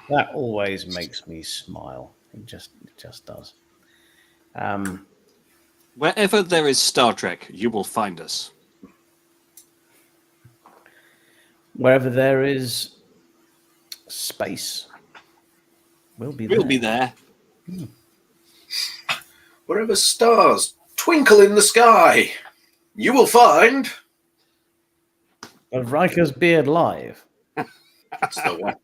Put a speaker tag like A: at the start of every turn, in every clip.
A: That always makes me smile. It just does. Um,
B: Wherever there is Star Trek, you will find us.
A: Wherever there is space, we'll be
B: We'll
A: there.
B: be there.
C: Wherever stars twinkle in the sky, you will find.
A: Of Riker's Beard Live.
C: That's the one.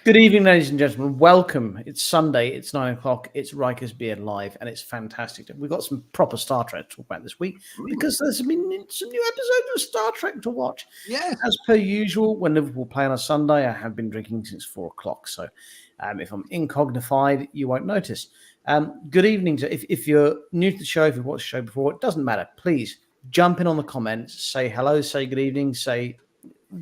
A: Good evening, ladies and gentlemen. Welcome. It's Sunday. It's 9 o'clock. It's Riker's Beard Live, and it's fantastic. We've got some proper Star Trek to talk about this week because there's been some new episodes of Star Trek to watch.
B: Yeah.
A: As per usual, when Liverpool play on a Sunday, I have been drinking since 4 o'clock. So if I'm incognified, you won't notice. Good evening. If you're new to the show, if you've watched the show before, it doesn't matter. Please jump in on the comments, say hello, say good evening, say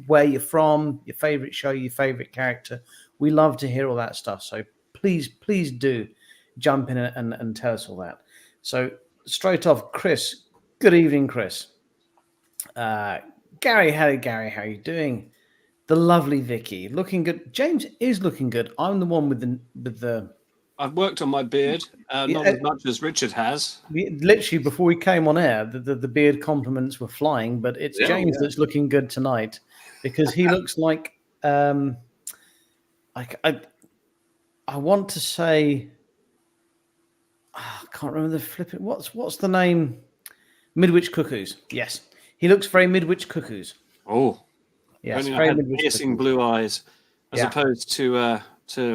A: where you're from, your favorite show, your favorite character. We love to hear all that stuff. So please do jump in and tell us all that. So straight off, Chris. Good evening, Chris. Gary, how are you doing? The lovely Vicky, looking good. James is looking good. I'm the one with the.
B: I've worked on my beard, not as much as Richard has.
A: Literally before we came on air, the beard compliments were flying, but it's James that's looking good tonight because he looks like I want to say I can't remember the flipping. What's the name? Midwich Cuckoos. Yes, he looks very Midwich Cuckoos.
B: Oh,
A: yes,
B: only I
A: very
B: had
A: Midwich
B: piercing
A: Cuckoos.
B: blue eyes, as opposed to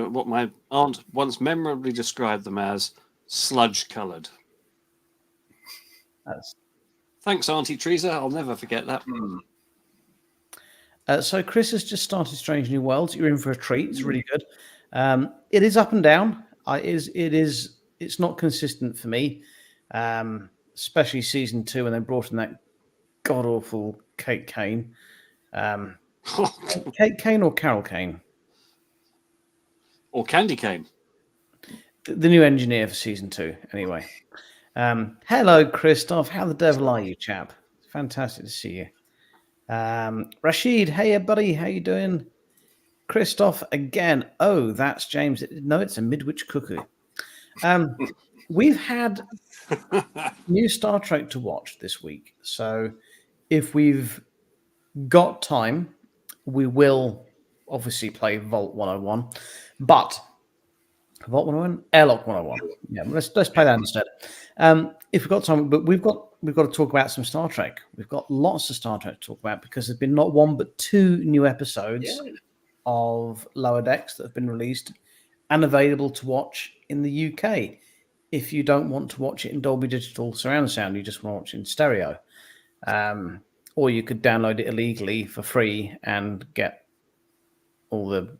B: what my aunt once memorably described them as sludge-coloured. Thanks, Auntie Teresa. I'll never forget that.
A: So Chris has just started Strange New Worlds. You're in for a treat. It's really good. It is up and down. It's not consistent for me, especially season 2 when they brought in that god awful Kate Kane. Kate Kane or Carol Kane?
B: Or Candy Cane.
A: The new engineer for season 2, anyway. Hello, Christoph. How the devil are you, chap? Fantastic to see you. Rashid, hey, buddy. How you doing? Christoph again. Oh, that's James. No, it's a Midwich Cuckoo. We've had new Star Trek to watch this week. So if we've got time, we will obviously play Vault 101. But Vault 101? Airlock 101. Yeah, let's play that instead. If we've got time, but we've got to talk about some Star Trek. We've got lots of Star Trek to talk about because there's been not one but 2 new episodes of Lower Decks that have been released and available to watch in the UK. If you don't want to watch it in Dolby Digital surround sound, you just want to watch it in stereo. Or you could download it illegally for free and get all the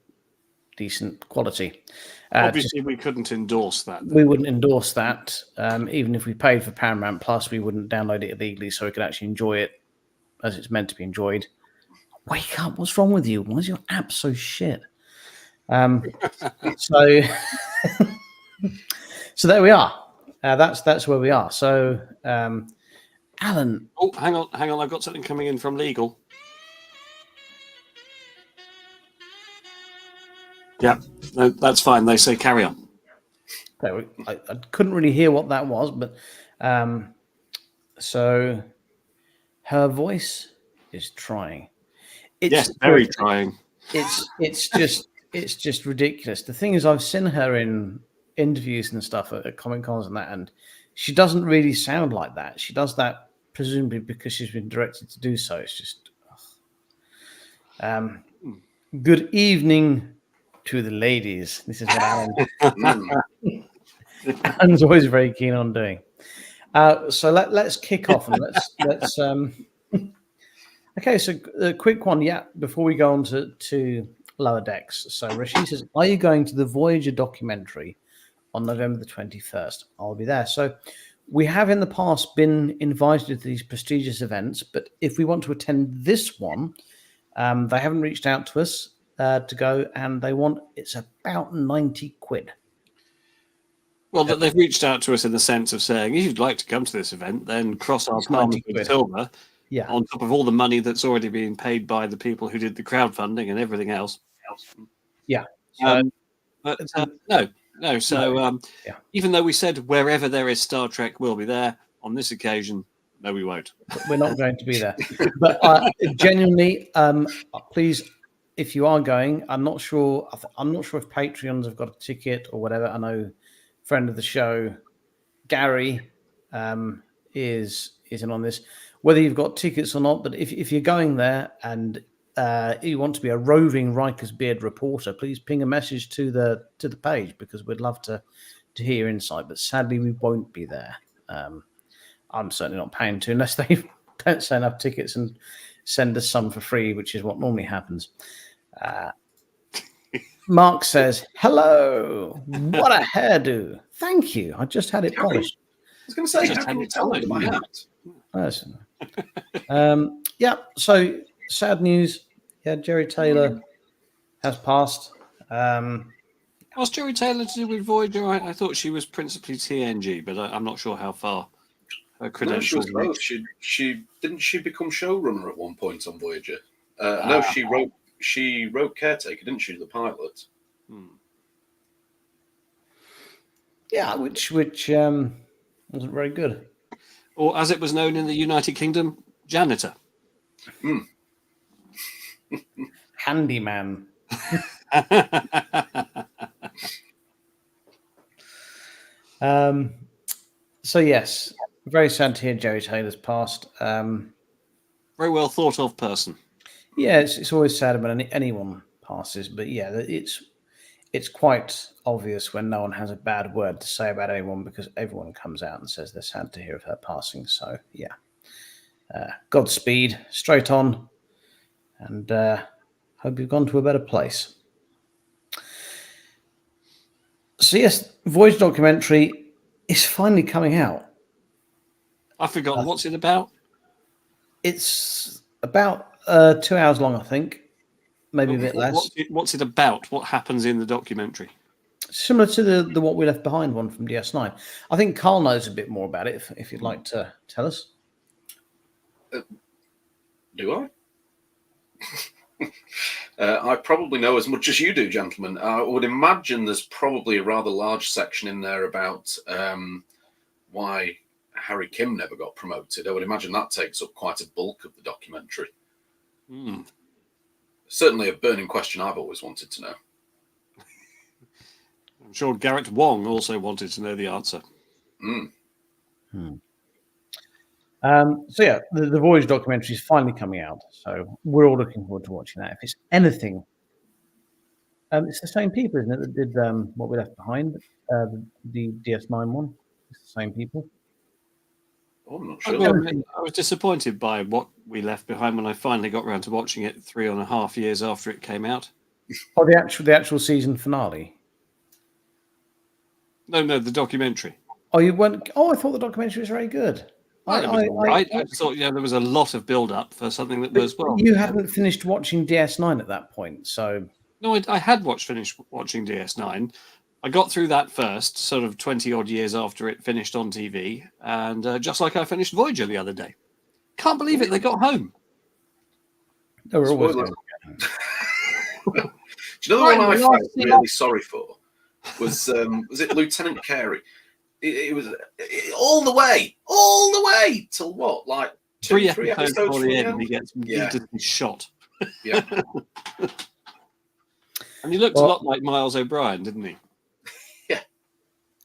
A: decent quality.
B: Obviously, we couldn't endorse that.
A: We wouldn't endorse that. Even if we paid for Paramount Plus, we wouldn't download it illegally so we could actually enjoy it as it's meant to be enjoyed. Wake up. What's wrong with you? Why is your app so shit? So there we are. That's where we are. So, Alan.
B: Oh, hang on. I've got something coming in from legal. Yeah, no, that's fine. They say carry on.
A: I couldn't really hear what that was, but so her voice is trying.
B: Yes, very trying.
A: It's just ridiculous. The thing is, I've seen her in interviews and stuff at Comic Cons and that, and she doesn't really sound like that. She does that presumably because she's been directed to do so. It's just good evening to the ladies. This is what Alan's always very keen on doing. So let's kick off and let's okay, so a quick one, before we go on to Lower Decks. So Rashid says, are you going to the Voyager documentary on November the 21st? I'll be there. So we have in the past been invited to these prestigious events, but if we want to attend this one, they haven't reached out to us to go, and it's about 90 quid.
B: Well, they've reached out to us in the sense of saying, if you'd like to come to this event, then cross our palms with silver.
A: Yeah.
B: On top of all the money that's already being paid by the people who did the crowdfunding and everything else.
A: Yeah. So,
B: But no. So
A: Yeah.
B: even though we said wherever there is Star Trek, we'll be there. On this occasion, no, we won't.
A: we're not going to be there. But genuinely, please, if you are going, I'm not sure. I'm not sure if Patreons have got a ticket or whatever. I know friend of the show, Gary, is in on this. Whether you've got tickets or not, but if you're going there and you want to be a roving Riker's Beard reporter, please ping a message to the page, because we'd love to hear your insight. But sadly, we won't be there. I'm certainly not paying to, unless they don't sell enough tickets and send us some for free, which is what normally happens. Mark says, "Hello, what a hairdo! Thank you. I just had it polished."
C: I was going to say, how can you tell under my hat?
A: Yeah. So sad news. Yeah, Jerry Taylor has passed.
B: Was Jerry Taylor to do with Voyager? I thought she was principally TNG, but I'm not sure how far her
C: No, she
B: credentials
C: was
B: reach.
C: both. She didn't she become showrunner at one point on Voyager? No, she wrote Caretaker, didn't she? The pilot.
A: Yeah, which wasn't very good.
B: Or as it was known in the United Kingdom, janitor.
A: Handyman. So yes, very sad to hear Jerry Taylor's passed.
B: Very well thought of person.
A: Yeah, it's always sad when anyone passes, but yeah, it's quite obvious when no one has a bad word to say about anyone, because everyone comes out and says they're sad to hear of her passing. So yeah, Godspeed, straight on, and hope you've gone to a better place. So yes, Voyage documentary is finally coming out.
B: I've forgotten what's it about.
A: It's about 2 hours long, I think, maybe a bit less.
B: What's it about? What happens in the documentary?
A: Similar to the What We Left Behind one from DS9. I think Carl knows a bit more about it, if you'd like to tell us.
C: Do I? I probably know as much as you do, gentlemen. I would imagine there's probably a rather large section in there about why Harry Kim never got promoted. I would imagine that takes up quite a bulk of the documentary. Certainly a burning question I've always wanted to know.
B: I'm sure Garrett Wong also wanted to know the answer.
A: So yeah, the Voyage documentary is finally coming out, so we're all looking forward to watching that. If it's anything, it's the same people, isn't it, that did What We Left Behind, the DS9 one. It's the same people.
C: Oh, I'm not sure.
B: I was disappointed by What We Left Behind when I finally got around to watching it 3.5 years after it came out.
A: Oh, the actual season finale.
B: No, the documentary.
A: Oh, you weren't. Oh, I thought the documentary was very good.
B: I just thought, there was a lot of build-up for something that was
A: You hadn't finished watching DS9 at that point, so.
B: No, I had finished watching DS9. I got through that first, sort of 20-odd years after it finished on TV, and just like I finished Voyager the other day. Can't believe it, they got home.
A: They were always going.
C: Do you know the one I felt really sorry for? Was it Lieutenant Carey? It was all the way till what, like
B: three episodes before the end, he gets shot.
C: Yeah.
B: And he looked a lot like Miles O'Brien, didn't he?
C: Yeah.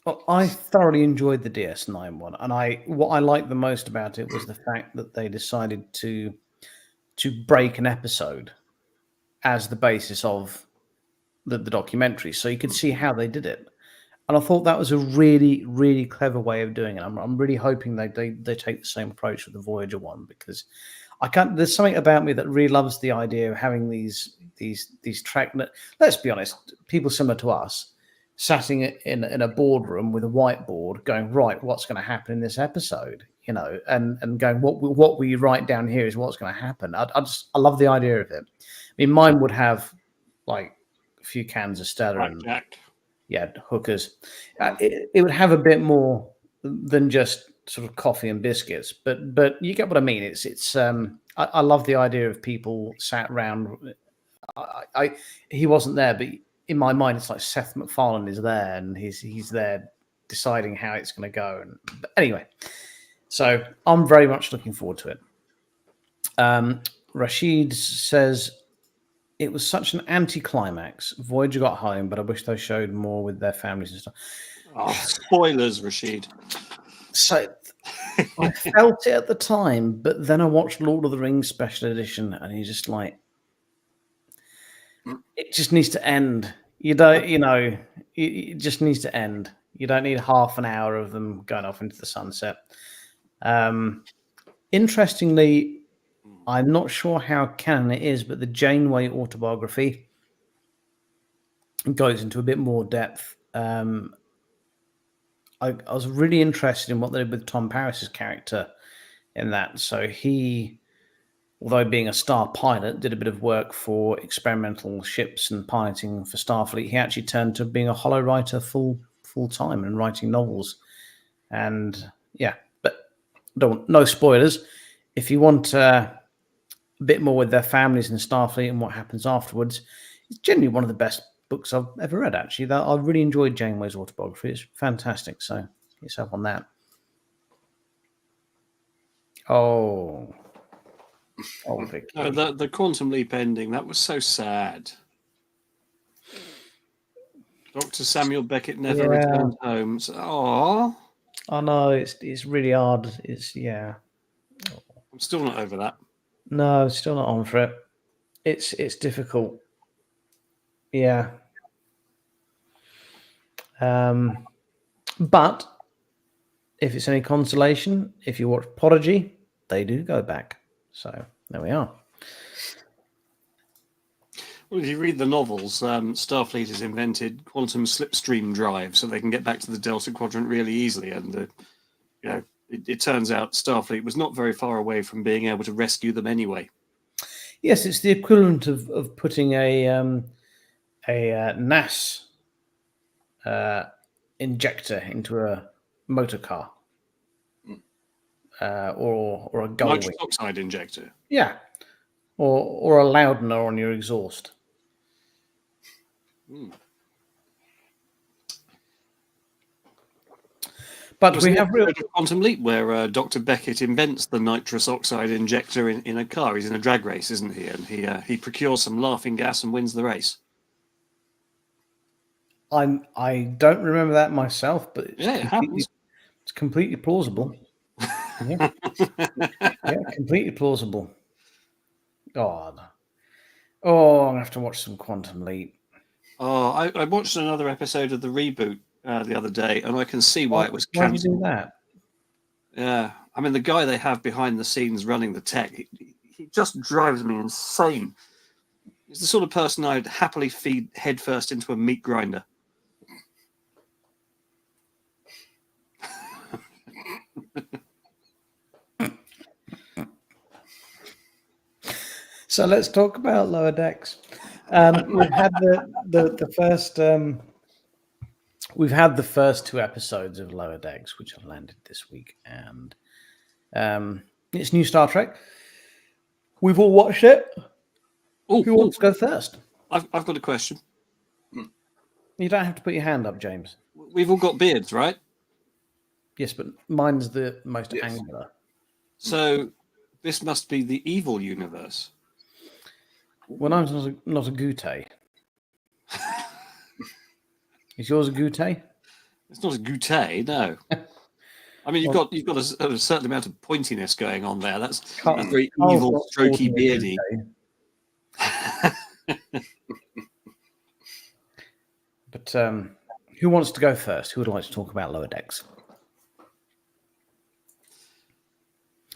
A: Well, I thoroughly enjoyed the DS9 one, and what I liked the most about it was the fact that they decided to break an episode as the basis of the documentary, so you could see how they did it. And I thought that was a really, really clever way of doing it. I'm really hoping they take the same approach with the Voyager one, because there's something about me that really loves the idea of having these track. Let's be honest, people similar to us sitting in a boardroom with a whiteboard, going, right, what's going to happen in this episode, and going, what we write down here is what's going to happen. I love the idea of it. I mean, mine would have like a few cans of Stella and hookers. It would have a bit more than just sort of coffee and biscuits, but you get what I mean. It's I love the idea of people sat around. He wasn't there, but in my mind, it's like Seth MacFarlane is there, and he's there deciding how it's going to go. But anyway, so I'm very much looking forward to it. Rashid says it was such an anticlimax. Voyager got home, but I wish they showed more with their families and stuff.
B: Oh, spoilers, Rashid.
A: So I felt it at the time, but then I watched Lord of the Rings Special Edition, and you're just like, it just needs to end. You don't, it just needs to end. You don't need half an hour of them going off into the sunset. Interestingly, I'm not sure how canon it is, but the Janeway autobiography goes into a bit more depth. I was really interested in what they did with Tom Paris's character in that. So he, although being a star pilot, did a bit of work for experimental ships and piloting for Starfleet. He actually turned to being a holo writer full time and writing novels. And yeah, but no spoilers. If you want a bit more with their families in Starfleet and what happens afterwards, it's generally one of the best books I've ever read, actually. I really enjoyed Janeway's autobiography. It's fantastic. So get yourself on that. Oh, Vicky.
B: The Quantum Leap ending, that was so sad. Dr. Samuel Beckett never returned home. Oh,
A: I know, it's really hard.
B: I'm still not over that.
A: No, still not on for it. It's difficult. Yeah. But if it's any consolation, if you watch Prodigy, they do go back. So there we are.
B: Well, if you read the novels, Starfleet has invented quantum slipstream drive, so they can get back to the Delta Quadrant really easily. And it turns out Starfleet was not very far away from being able to rescue them anyway.
A: Yes, it's the equivalent of putting a NAS injector into a motor car, or a gull
B: Nitrous
A: wing.
B: oxide injector.
A: Yeah, or a loudener on your exhaust. But we have
B: Quantum Leap where Dr. Beckett invents the nitrous oxide injector in a car. He's in a drag race, isn't he? And he procures some laughing gas and wins the race.
A: I don't remember that myself, but
B: it's
A: completely plausible. Yeah. Completely plausible. God. Oh, I'm gonna have to watch some Quantum Leap.
B: Oh, I watched another episode of the reboot the other day, and I can see why it was cancelled.
A: Why did you do that?
B: Yeah, I mean, the guy they have behind the scenes running the tech, he just drives me insane. He's the sort of person I'd happily feed headfirst into a meat grinder.
A: So let's talk about Lower Decks. We've had the first. We've had the first two episodes of Lower Decks, which have landed this week, and it's new Star Trek. We've all watched it. Who wants to go first?
B: I've got a question.
A: You don't have to put your hand up, James.
B: We've all got beards, right?
A: Yes, but mine's the most angular.
B: So this must be the evil universe.
A: Well, I'm not a goûter. Is yours a goûter?
B: It's not a goûter, no. I mean, you've got a certain amount of pointiness going on there. That's very evil, strokey, beardy.
A: But who wants to go first? Who would like to talk about Lower Decks?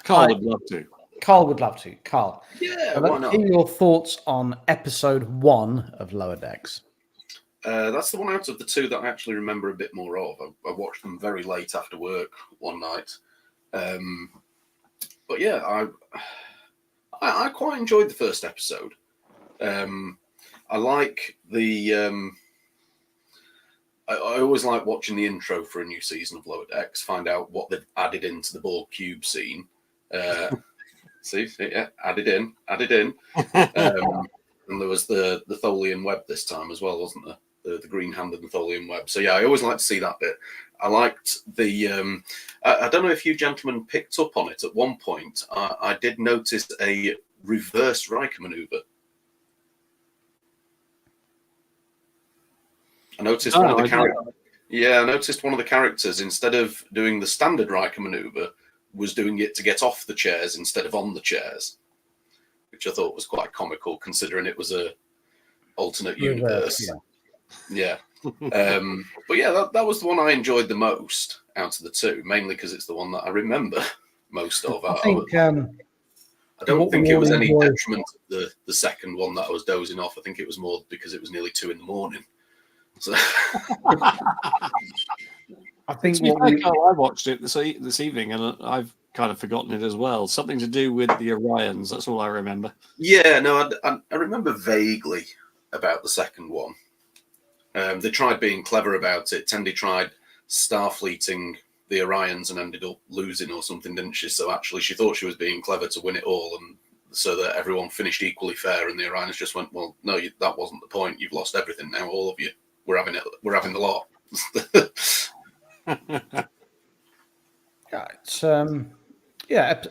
B: Carl would love to.
A: Carl would love to. Carl.
C: Yeah,
A: why not? Hear your thoughts on episode 1 of Lower Decks.
C: That's the one out of the two that I actually remember a bit more of. I watched them very late after work one night. But yeah, I quite enjoyed the first episode. I like the... I always like watching the intro for a new season of Lower Decks, find out what they've added into the Borg Cube scene. See, yeah, added in. And there was the Tholian web this time as well, wasn't there? The green-handed Tholian web. So yeah, I always like to see that bit. I liked the. I don't know if you gentlemen picked up on it at one point. I did notice a reverse Riker maneuver. I noticed one of the characters. Yeah, I noticed one of the characters, instead of doing the standard Riker maneuver, was doing it to get off the chairs instead of on the chairs, which I thought was quite comical, considering it was a alternate universe. Yeah. But yeah, that was the one I enjoyed the most out of the two, mainly because it's the one that I remember most of.
A: I think.
C: I don't think it was any detriment to the second one that I was dozing off. I think it was more because it was nearly 2 a.m. So.
A: I think
B: I watched it this evening, and I've kind of forgotten it as well. Something to do with the Orions. That's all I remember.
C: Yeah, no, I remember vaguely about the second one. They tried being clever about it. Tendi tried starfleeting the Orions and ended up losing or something, didn't she? So actually, she thought she was being clever to win it all, and so that everyone finished equally fair. And the Orions just went, "Well, no, that wasn't the point. You've lost everything now, all of you. We're having it. We're having the lot."
A: It's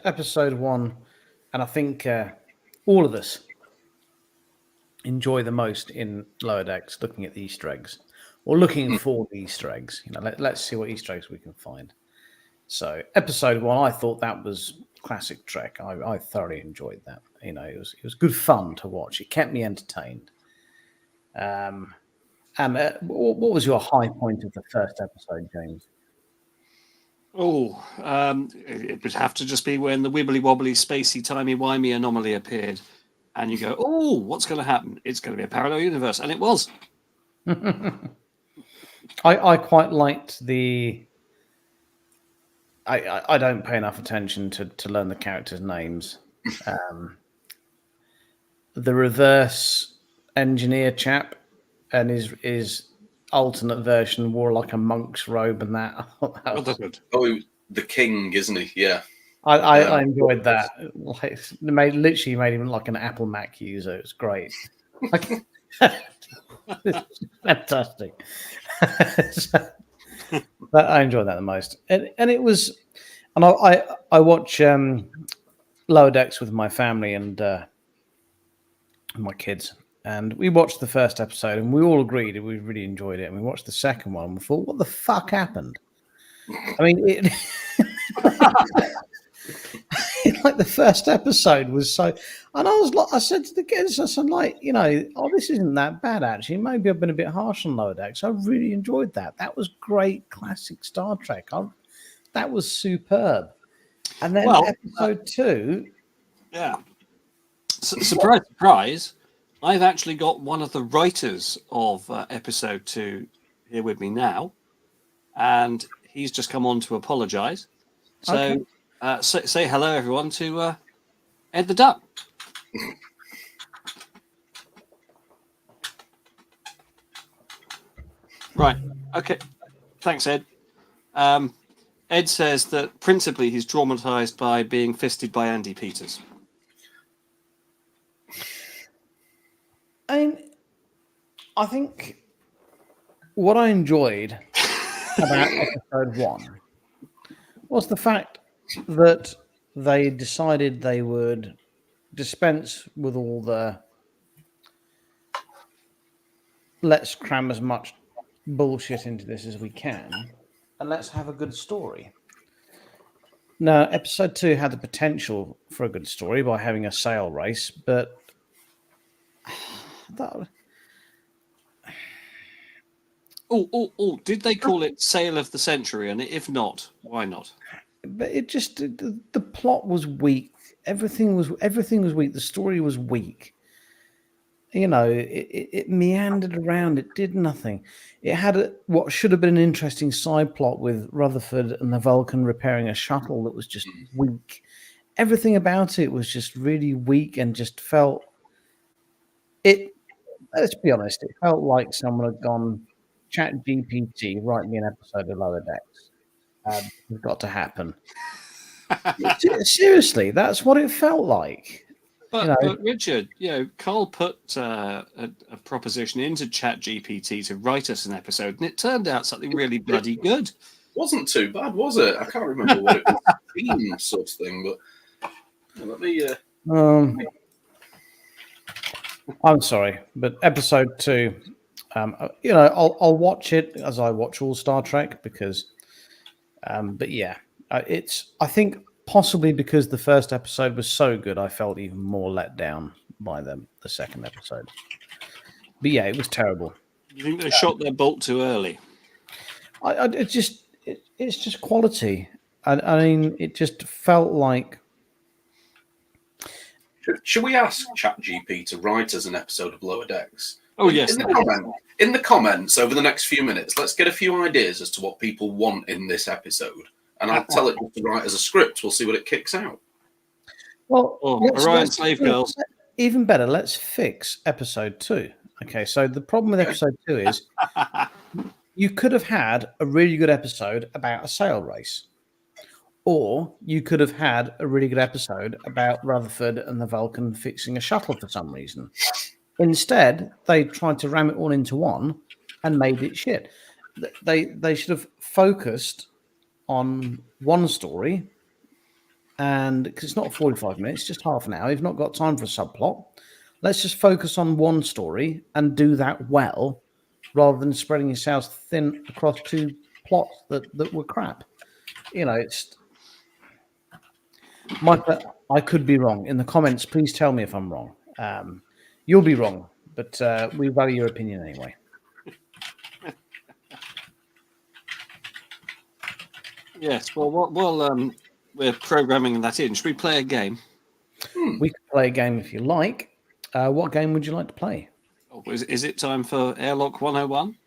A: episode 1, and I think all of us enjoy the most in Lower Decks looking at the Easter eggs, or looking for the Easter eggs. Let's see what Easter eggs we can find. So episode 1, I thought that was classic Trek. I thoroughly enjoyed that. It was good fun to watch. It kept me entertained. And what was your high point of the first episode, James?
B: Oh, it would have to just be when the wibbly wobbly, spacey, timey wimey anomaly appeared, and you go, "Oh, what's going to happen? It's going to be a parallel universe," and it was.
A: I quite liked the. I don't pay enough attention to learn the characters' names. The reverse engineer chap and his alternate version wore like a monk's robe and that.
C: The king, isn't he? Yeah.
A: I enjoyed that. Like, literally made him like an Apple Mac user. It was great. It's fantastic. But I enjoyed that the most, and it was, and I watch Lower Decks with my family and my kids, and we watched the first episode, and we all agreed that we really enjoyed it, and we watched the second one, and we thought, what the fuck happened? I mean, like the first episode was so, and I said to the kids, I said, like, this isn't that bad actually. Maybe I've been a bit harsh on Lower Decks. I really enjoyed that. That was great, classic Star Trek. That was superb. And then episode 2,
B: yeah. Surprise, surprise! I've actually got one of the writers of episode 2 here with me now, and he's just come on to apologise. So. Okay. Say hello, everyone, to Ed the Duck. Right. Okay. Thanks, Ed. Ed says that principally he's traumatized by being fisted by Andy Peters.
A: I think what I enjoyed about episode 1 was the fact that they decided they would dispense with all the let's cram as much bullshit into this as we can and let's have a good story. Now, episode 2 had the potential for a good story by having a sail race, but
B: did they call it Sail of the Century? And if not, why not?
A: But it just the plot was weak. Everything was weak. The story was weak. It meandered around. It did nothing. It had what should have been an interesting side plot with Rutherford and the Vulcan repairing a shuttle that was just weak. Everything about it was just really weak and just felt it. Let's be honest. It felt like someone had gone, Chat GPT, write me an episode of Lower Decks. It's got to happen. Seriously, that's what it felt like.
B: But Richard, Carl put a proposition into ChatGPT to write us an episode, and it turned out something really bloody good.
C: Wasn't too bad, was it? I can't remember what it was, theme sort of thing, but let me.
A: I'm sorry, but episode 2, I'll watch it as I watch all Star Trek because, but yeah, I think possibly because the first episode was so good, I felt even more let down by the second episode. But yeah, it was terrible.
B: You think they shot their bolt too early?
A: It's just quality. I mean, it just felt like.
C: Should we ask ChatGPT to write us an episode of Lower Decks?
B: Oh, yes.
C: In the comments over the next few minutes, let's get a few ideas as to what people want in this episode. And I'll tell it to write as a script. We'll see what it kicks out.
A: Well,
B: Orion Slave Girls.
A: Even better, let's fix episode 2. Okay, so the problem with episode 2 is you could have had a really good episode about a sail race. Or you could have had a really good episode about Rutherford and the Vulcan fixing a shuttle for some reason. Instead, they tried to ram it all into one and made it shit. They should have focused on one story, and because it's not 45 minutes, it's just half an hour. You've not got time for a subplot. Let's just focus on one story and do that well, rather than spreading yourselves thin across 2 plots that were crap. It's. Mike, I could be wrong. In the comments, please tell me if I'm wrong. You'll be wrong, but we value your opinion anyway.
B: Yes, well, we're programming that in. Should we play a game?
A: We could play a game if you like. What game would you like to play?
B: Oh, is it time for Airlock 101?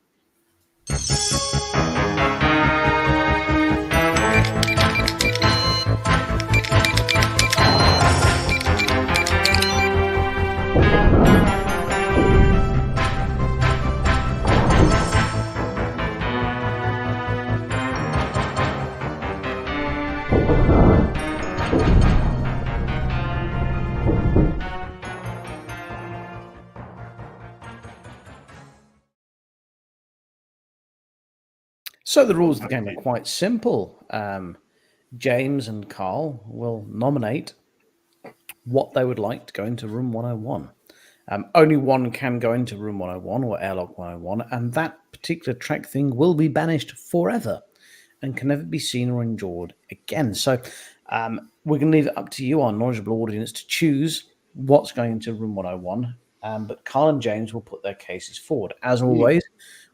A: So the rules of the game are quite simple. James and Carl will nominate what they would like to go into room 101. Only one can go into room 101 or airlock 101, and that particular Trek thing will be banished forever and can never be seen or enjoyed again. So we're going to leave it up to you, our knowledgeable audience, to choose what's going into room 101. But Carl and James will put their cases forward. As always,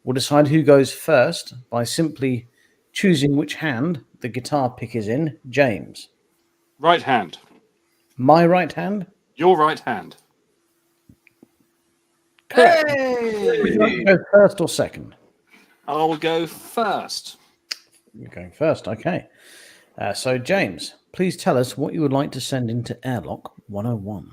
A: we'll decide who goes first by simply choosing which hand the guitar pick is in. James.
B: Right hand.
A: My right hand?
B: Your right hand.
A: Correct.
B: Hey!
A: Would you like to go first or second?
B: I'll go first.
A: You're going first, okay. So, James, please tell us what you would like to send into Airlock 101.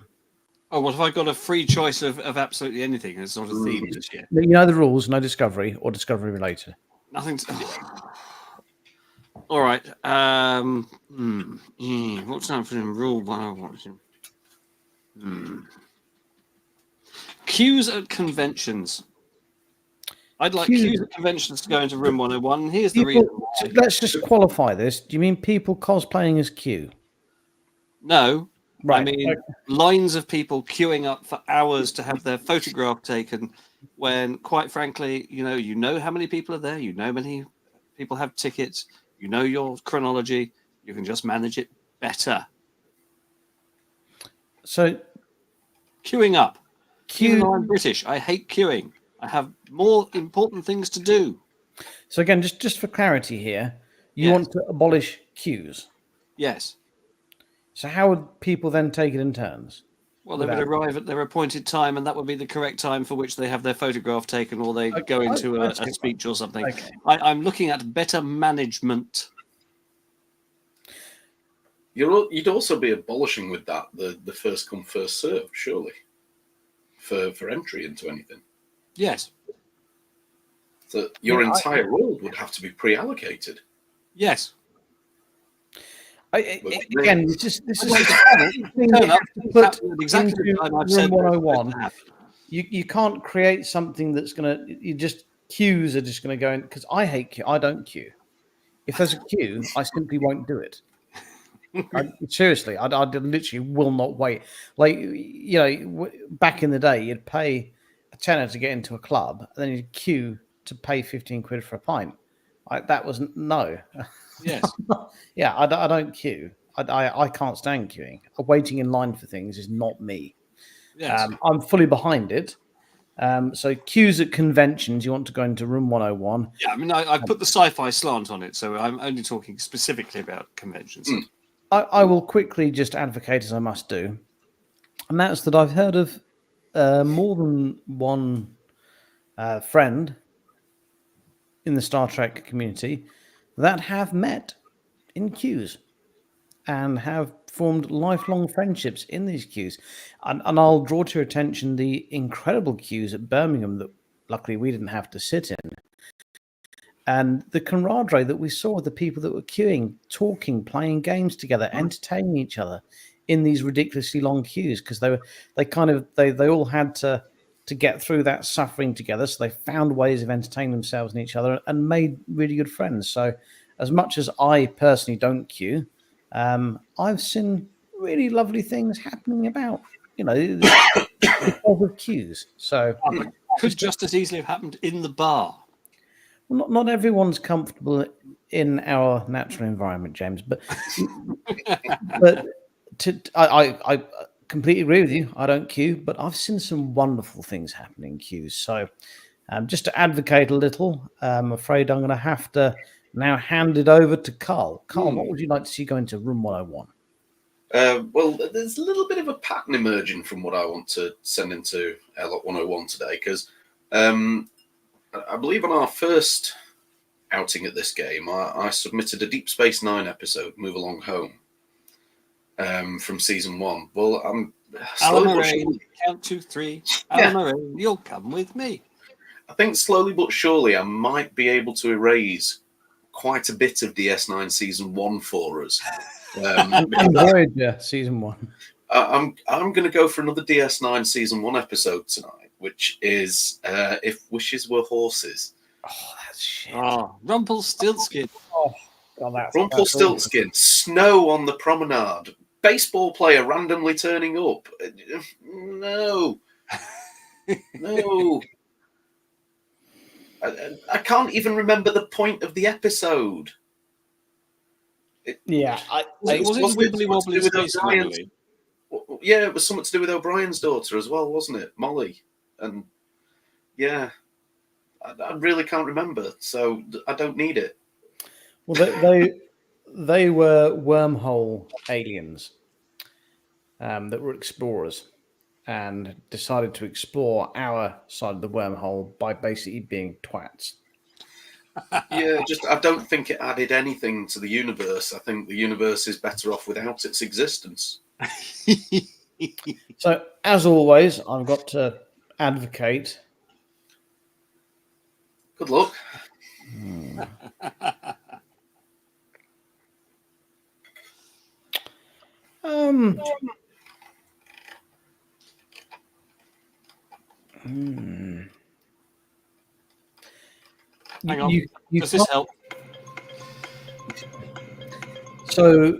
B: Oh, what have I got a free choice of absolutely anything? It's not a theme this year.
A: You know the rules, no discovery or discovery related.
B: Nothing to... All right. What's that for in rule 101? Queues at conventions. I'd like queues at conventions to go into room 101. Here's the reason why.
A: Let's just qualify this. Do you mean people cosplaying as Q?
B: No.
A: Right.
B: I mean, lines of people queuing up for hours to have their photograph taken when, quite frankly, you know how many people are there. You know many people have tickets. You know your chronology. You can just manage it better.
A: So,
B: queuing up. Even though I'm British, I hate queuing. I have more important things to do.
A: So again, just for clarity here, you want to abolish queues?
B: Yes.
A: So how would people then take it in turns?
B: Well, they would arrive at their appointed time, and that would be the correct time for which they have their photograph taken, or they go into a speech or something. Okay. I'm looking at better management.
C: You'd also be abolishing with that the first come first serve, surely, for entry into anything.
B: Yes.
C: So your entire world would have to be pre-allocated.
B: Yes.
A: Again, this is
B: Turn
A: you
B: up,
A: have to put
B: at exactly the
A: into
B: time I've
A: room
B: said
A: 101.
B: that.
A: You can't create something that's gonna. You just queues are just gonna go in because I hate queue. I don't queue. If there's a queue, I simply won't do it. Seriously, I literally will not wait. Like back in the day, you'd pay a tenner to get into a club, and then you'd queue to pay 15 quid for a pint. That was no.
B: Yes.
A: Yeah, I don't queue. I can't stand queuing. Waiting in line for things is not me.
B: Yes.
A: I'm fully behind it. So queues at conventions, you want to go into room 101.
B: Yeah, I mean, I put the sci-fi slant on it, so I'm only talking specifically about conventions.
A: I will quickly just advocate, as I must do, and that's that I've heard of more than one friend in the Star Trek community that have met in queues and have formed lifelong friendships in these queues. And I'll draw to your attention the incredible queues at Birmingham that luckily we didn't have to sit in. And the camaraderie that we saw with the people that were queuing, talking, playing games together, entertaining each other in these ridiculously long queues because they all had to get through that suffering together. So they found ways of entertaining themselves and each other and made really good friends. So as much as I personally don't queue, I've seen really lovely things happening about, because of queues. So
B: Could just as easily have happened in the bar.
A: well, not everyone's comfortable in our natural environment, James, but I completely agree with you. I don't queue, but I've seen some wonderful things happening in queues. So just to advocate a little, I'm afraid I'm going to have to now hand it over to Carl. Carl, what would you like to see go into room 101?
C: Well, there's a little bit of a pattern emerging from what I want to send into Airlock 101 today, because I believe on our first outing at this game, I submitted a Deep Space Nine episode, Move Along Home, from season 1. Well, I'm slowly but surely,
B: count 2, 3. Alan Moraine, you'll come with me.
C: I think slowly but surely I might be able to erase quite a bit of DS9 season 1 for us.
A: And Voyager season 1.
C: I'm going to go for another DS9 season 1 episode tonight, which is If Wishes Were Horses.
A: Oh, that's shit.
B: Oh, Rumpelstiltskin.
A: Oh, God, that's
C: Rumpelstiltskin, snow on the promenade, baseball player randomly turning up. No. No. I can't even remember the point of the episode.
B: Was it Wibbly Wobbly Space Wibbly?
C: Yeah, it was something to do with O'Brien's daughter as well, wasn't it? Molly. And yeah, I really can't remember, so I don't need it.
A: Well, they were wormhole aliens that were explorers and decided to explore our side of the wormhole by basically being twats.
C: Yeah, I don't think it added anything to the universe. I think the universe is better off without its existence.
A: So, as always, I've got to advocate.
C: Good luck.
B: Hang on. Does this help?
A: So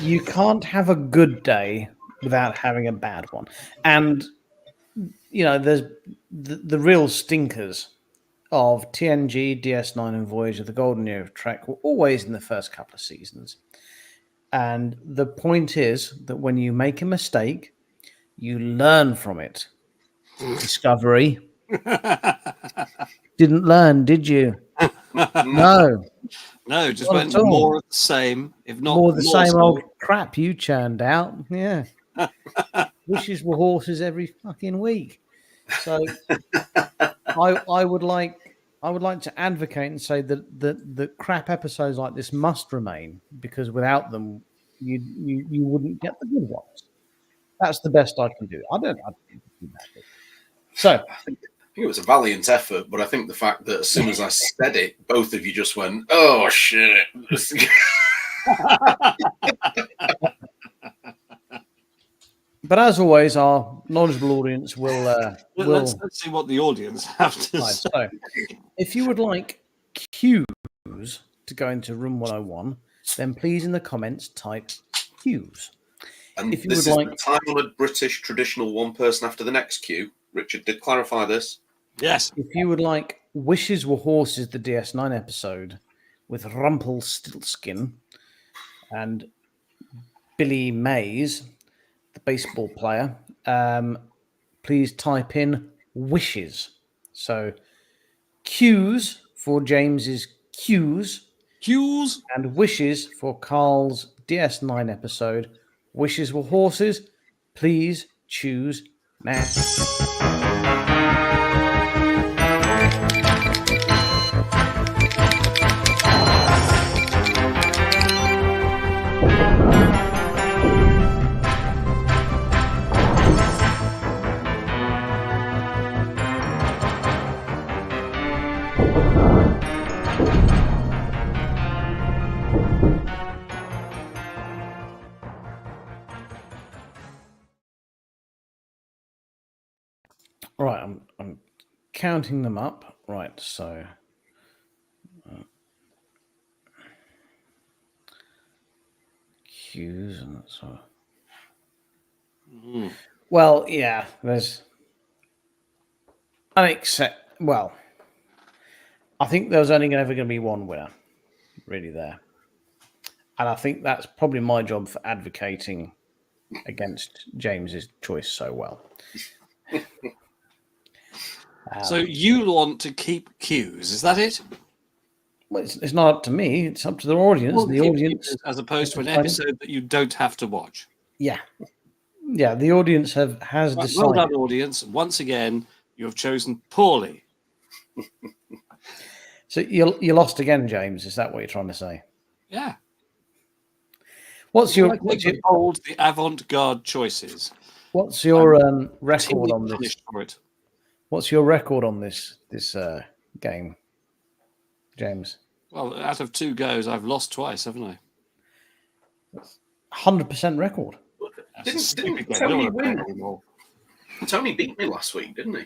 A: you can't have a good day without having a bad one. And, there's the real stinkers of TNG, DS9 and Voyager, the golden era of Trek, were always in the first couple of seasons. And the point is that when you make a mistake, you learn from it. Discovery. Didn't learn, did you? No.
B: No, just went to more of the same, if not
A: more the same
B: so.
A: old crap you churned out. Yeah. Wishes were horses every fucking week. So I would like to advocate and say that the crap episodes like this must remain, because without them you wouldn't get the good ones. That's the best I can do. I don't think that. So
C: I think it was a valiant effort, but I think the fact that as soon as I said it, both of you just went, "Oh shit."
A: But as always, our knowledgeable audience will
B: Let's see what the audience have to
A: Right,
B: say.
A: so, if you would like cues to go into room 101, then please in the comments type cues.
C: And
A: If you
C: this
A: would
C: is
A: like-
C: the time-honoured British traditional one person after the next cue. Richard did clarify this.
B: Yes.
A: If you would like Wishes Were Horses, the DS9 episode with Rumpelstiltskin and Billy Mays, the baseball player, please type in wishes. So cues for James's cues
B: Cues.
A: and wishes for Carl's DS9 episode. Wishes Were Horses. Please choose now. Right, I'm counting them up. Right, so cues and so. Well, yeah, there's well, I think there's only ever going to be one winner, really, there. And I think that's probably my job for advocating against James's choice so well.
B: So you want to keep cues, is that it?
A: Well, it's not up to me. It's up to the audience.
B: Well,
A: The
B: keep
A: audience,
B: cues as opposed to an
A: decided.
B: episode that you don't have to watch.
A: Yeah, the audience has
B: Right,
A: decided.
B: well done, audience. Once again, you have chosen poorly.
A: So you lost again, James. Is that what you're trying to say?
B: Yeah.
A: What's
B: You
A: your
B: like the bold, the avant-garde choices.
A: record on this?
B: Punished for it.
A: What's your record on this game, James?
C: Oh,
B: Well, out of 2 goes, I've lost twice, haven't I?
A: 100% record.
B: That's a
C: Didn't
B: stupid game. I
C: Tony
B: don't want to play
C: win?
B: it anymore.
C: Tony beat me last week, didn't he?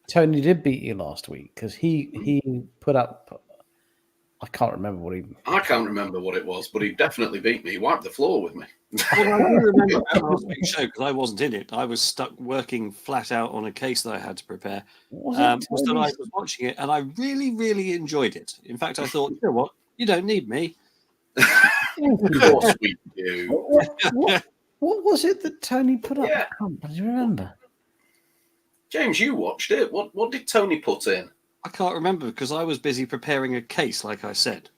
A: Tony did beat you last week because he put up. I can't remember what he.
C: I can't remember what it was, but he definitely beat me. He wiped the floor with me.
B: Well, I do remember that last week's show because I wasn't in it. I was stuck working flat out on a case that I had to prepare.
A: Was
B: So I was watching it, and I really, really enjoyed it. In fact, I thought, you know what? You don't need me.
C: Of course we do.
A: What was it that Tony put up?
C: Yeah.
A: I can't bloody remember.
C: James, you watched it. What did Tony put in?
B: I can't remember because I was busy preparing a case, like I said.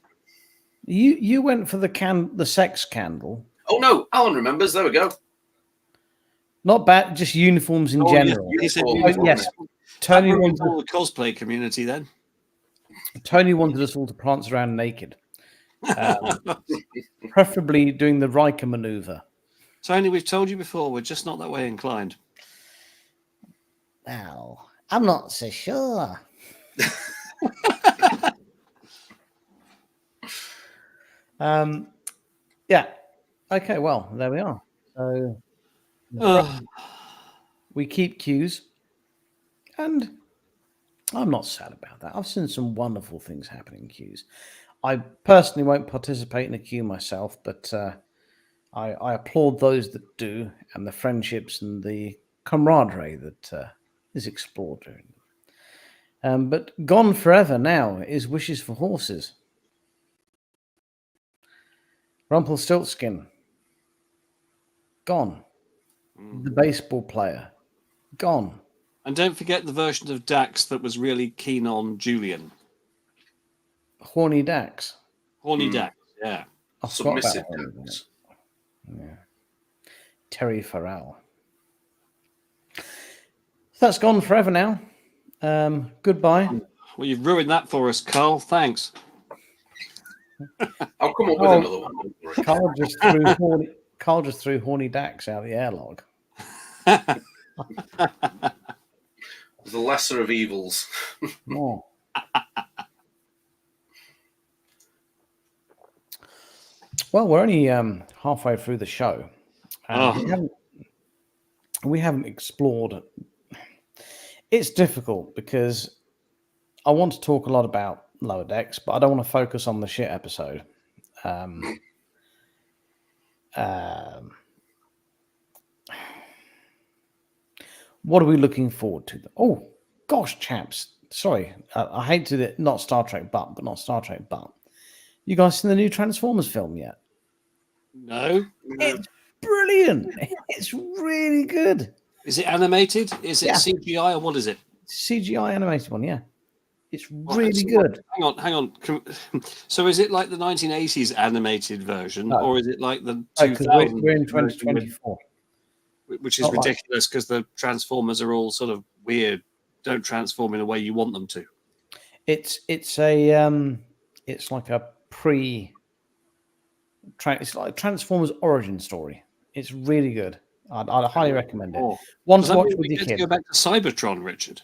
A: You went for the sex candle.
C: Oh no, Alan remembers. There we go.
A: Not bad, just uniforms in general.
B: Yes, he said
C: Oh,
B: uniform.
A: yes.
B: That
A: Tony
B: ruins
A: wanted,
B: all the cosplay community then.
A: Tony wanted us all to prance around naked, preferably doing the Riker maneuver.
B: Tony, we've told you before, we're just not that way inclined.
A: Well, I'm not so sure. Yeah. Okay, well, there we are. So we keep cues, and I'm not sad about that. I've seen some wonderful things happen in queues. I personally won't participate in a queue myself, but I applaud those that do, and the friendships and the camaraderie that is explored during them. But gone forever now is Wishes for Horses. Rumpelstiltskin, gone. The baseball player, gone.
B: And don't forget the version of Dax that was really keen on Julian.
A: Horny Dax.
B: Horny Dax, yeah.
A: I forgot about
C: Submissive
A: Horny
C: Dax.
A: Dax. Yeah. Terry Farrell. That's gone forever now. Goodbye.
B: Well, you've ruined that for us, Carl. Thanks.
C: I'll come up with another one. Don't worry.
A: Carl just threw Horny Dax out of the airlock.
C: The lesser of evils.
A: Oh. Well, we're only halfway through the show, and we haven't explored. It's difficult because I want to talk a lot about Lower Decks, but I don't want to focus on the shit episode. What are we looking forward to? Oh, gosh, chaps. Sorry, I hate to not Star Trek, but not Star Trek, but you guys seen the new Transformers film yet?
B: No.
A: It's brilliant. It's really good.
B: Is it animated? Is it
A: Yeah.
B: CGI or what is it?
A: CGI animated one, yeah. It's
B: Well,
A: really good.
B: Hang on. So is it like the 1980s animated version,
A: No.
B: or is it like the
A: No, 'cause
B: 2000s
A: we're in
B: version
A: 2024.
B: which is
A: Not like-
B: ridiculous because the Transformers are all sort of weird, don't transform in a way you want them to.
A: It's like a it's like Transformers origin story. It's really good. I'd highly recommend it.
B: Oh.
A: One
B: Does
A: to
B: that
A: watch
B: mean
A: with
B: we
A: your
B: get to
A: kids.
B: go back to Cybertron, Richard?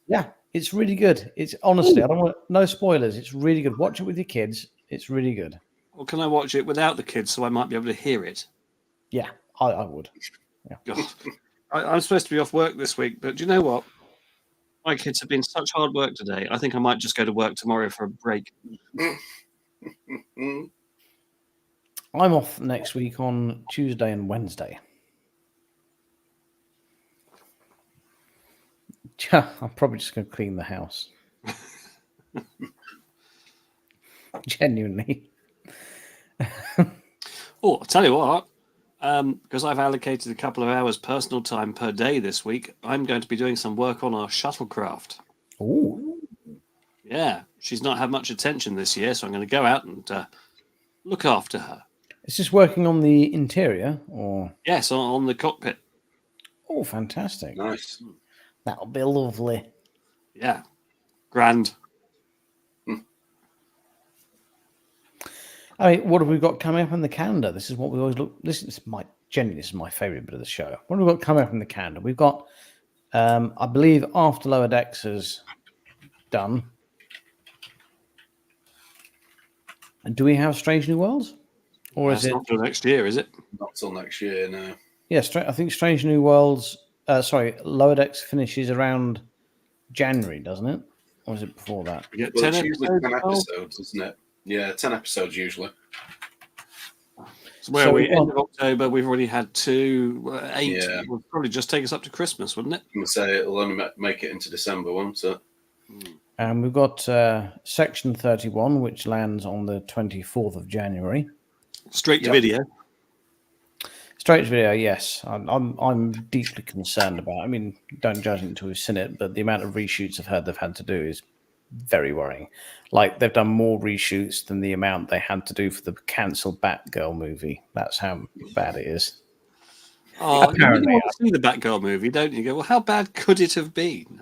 A: Yeah, it's really good. It's honestly, I don't want no spoilers. It's really good. Watch it with your kids. It's really good.
B: Or can I watch it without the kids so I might be able to hear it?
A: Yeah, I would.
B: God. I'm supposed to be off work this week, but do you know what? My kids have been such hard work today. I think I might just go to work tomorrow for a break.
A: I'm off next week on Tuesday and Wednesday. I'm probably just going to clean the house. Genuinely.
B: Oh, I'll tell you what, because I've allocated a couple of hours personal time per day this week, I'm going to be doing some work on our shuttlecraft.
A: Oh,
B: Yeah, she's not had much attention this year, so I'm going to go out and look after her.
A: is this working on the interior or?
B: Yes, on the cockpit.
A: Oh, fantastic!
C: Nice.
A: That'll be lovely.
B: Yeah, grand.
A: I mean, what have we got coming up in the calendar? This is what we always look. This is my favorite bit of the show. What have we got coming up in the calendar? We've got, I believe, after Lower Decks is done. And do we have Strange New Worlds, or
B: That's
A: is it
B: not till next year, is it?
C: Not till next year, no.
A: Yeah, I think Strange New Worlds. Lower Decks finishes around January, doesn't it? Or is it before that?
B: We get
C: Well,
B: 10
C: it's usually
B: episodes.
C: 10 episodes, isn't it? Yeah, 10 episodes usually.
B: So where
A: So
B: are we?
A: we've
B: End
A: got-
B: of October. We've already had 2, 8.
C: Yeah.
B: Will probably just take us up to Christmas, wouldn't it?
C: I'm going to say it'll only make it into December, won't it?
A: And we've got Section 31, which lands on the 24th of January.
B: Straight to
C: Yep.
B: video.
A: Straight to video, yes. I'm deeply concerned about. I mean, don't judge it until we've seen it, but the amount of reshoots I've heard they've had to do is very worrying. Like they've done more reshoots than the amount they had to do for the cancelled Batgirl movie. That's how bad it is.
B: Oh, you really
A: Apparently.
B: want to see the Batgirl movie, don't you? You go, well, how bad could it have been?